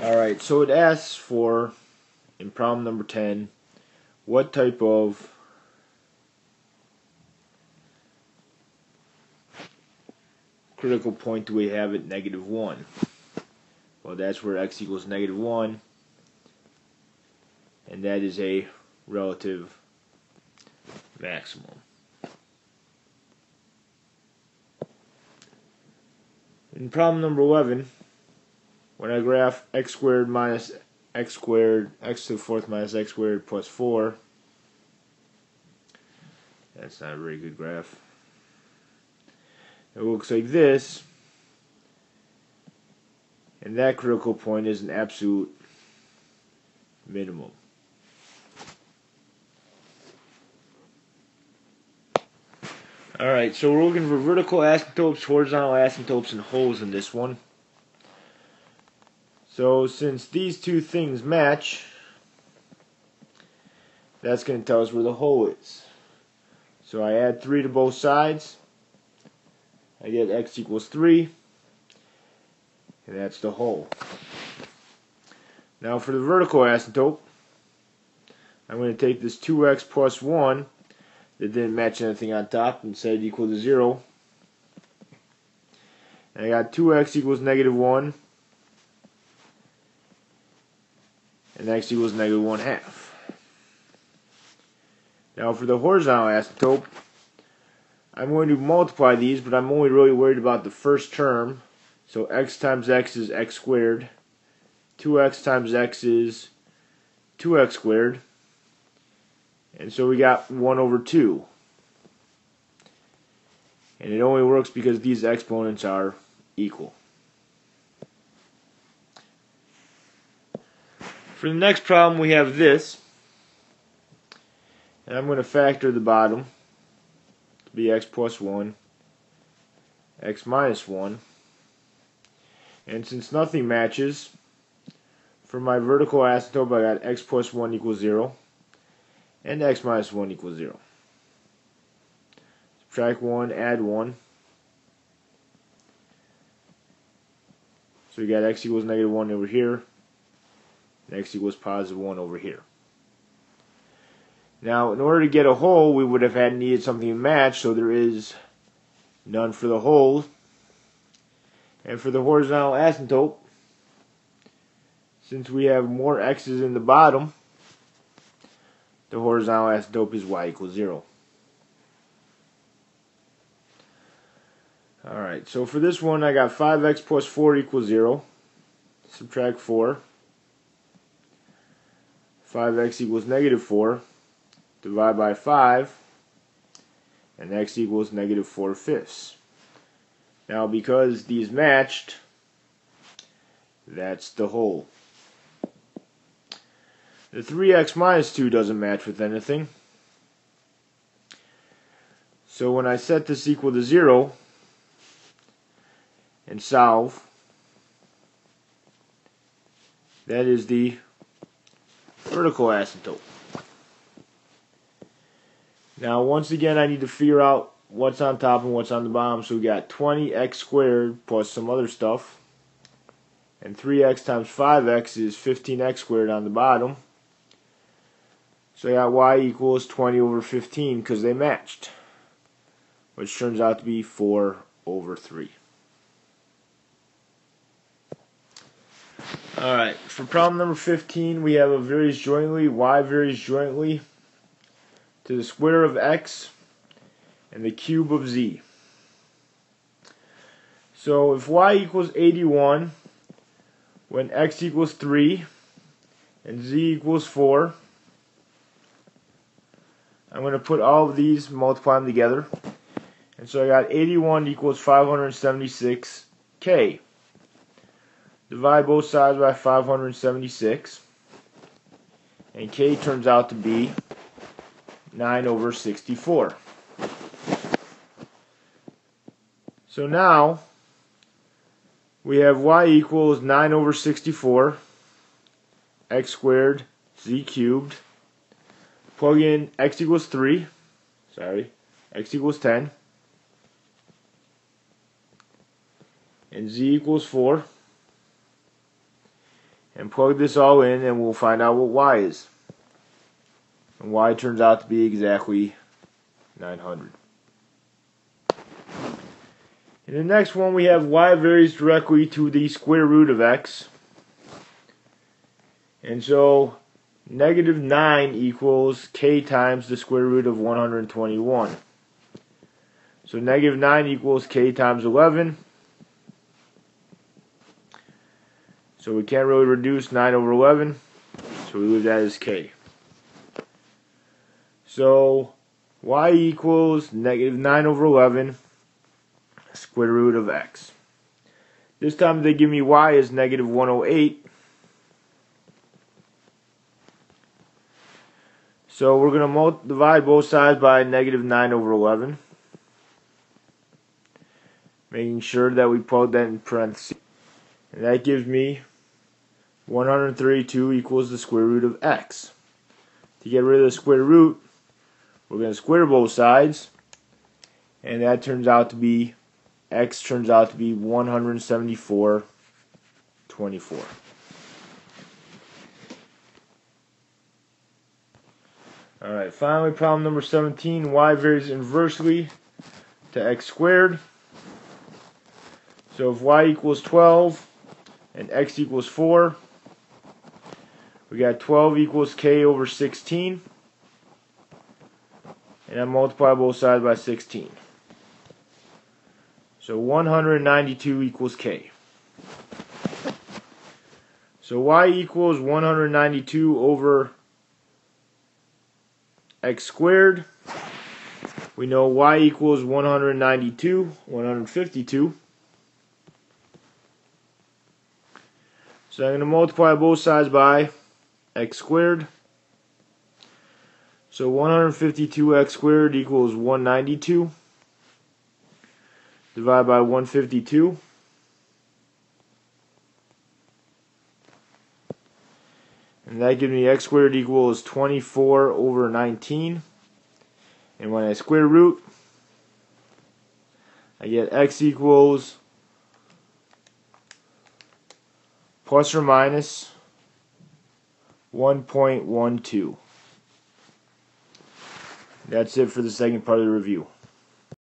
Alright, so it asks for, in problem number 10, what type of critical point do we have at -1? Well, that's where x equals -1, and that is a relative maximum. In problem number 11, when I graph x squared minus x squared, x to the fourth minus x squared plus 4, that's not a very good graph. It looks like this, and that critical point is an absolute minimum. Alright, so we're looking for vertical asymptotes, horizontal asymptotes, and holes in this one. So since these two things match, that's going to tell us where the hole is. So I add 3 to both sides. I get x equals 3, and that's the hole. Now for the vertical asymptote, I'm going to take this 2x plus 1 that didn't match anything on top and set it equal to 0. And I got 2x equals -1, and x equals -1/2. Now for the horizontal asymptote, I'm going to multiply these, but I'm only really worried about the first term. So x times x is x squared. 2x times x is 2x squared. And so we got 1 over 2. And it only works because these exponents are equal. For the next problem, we have this. And I'm going to factor the bottom to be x plus 1, x minus 1. And since nothing matches, for my vertical asymptote, I got x plus 1 equals 0, and x minus 1 equals 0. Subtract 1, add 1. So we got x equals -1 over here, and x equals +1 over here. Now, in order to get a hole, we would have needed something to match, so there is none for the hole. And for the horizontal asymptote, since we have more x's in the bottom, the horizontal asymptote is y equals 0. Alright, so for this one, I got 5x plus 4 equals 0. Subtract 4. 5x equals -4. Divide by 5. And x equals -4/5. Now, because these matched, that's the hole. The 3x minus 2 doesn't match with anything. So when I set this equal to 0 and solve, that is the vertical asymptote. Now once again, I need to figure out what's on top and what's on the bottom. So we got 20x squared plus some other stuff, and 3x times 5x is 15x squared on the bottom. So I got y equals 20 over 15 because they matched, which turns out to be 4 over 3. Alright, for problem number 15, we have a varies jointly, y varies jointly to the square of x and the cube of z. So if y equals 81, when x equals 3 and z equals 4, I'm going to put all of these, multiply them together. And so I got 81 equals 576k. Divide both sides by 576. And k turns out to be 9 over 64. So now we have y equals 9 over 64, x squared, z cubed. Plug in x equals 3, x equals 10, and z equals 4. and plug this all in, and we'll find out what y is. And y turns out to be exactly 900. In the next one, we have y varies directly to the square root of x. And so negative 9 equals k times the square root of 121. So negative 9 equals k times 11. So we can't really reduce 9 over 11. So we leave that as k. So y equals negative 9 over 11 square root of x. This time they give me y as negative 108. So we're going to divide both sides by negative 9 over 11. Making sure that we plug that in parentheses. And that gives me 132 equals the square root of x. To get rid of the square root, we're going to square both sides. And that turns out to be, x turns out to be 174.24. Alright, finally problem number 17. Y varies inversely to x squared. So if y equals 12 and x equals 4, we got 12 equals k over 16. And I multiply both sides by 16. So 192 equals k. So y equals 192 over x squared. We know y equals 152. So I'm going to multiply both sides by x squared. So 152x squared equals 192. Divide by 152. And that gives me x squared equals 24 over 19. And when I square root, I get x equals plus or minus 1.12. That's it for the second part of the review.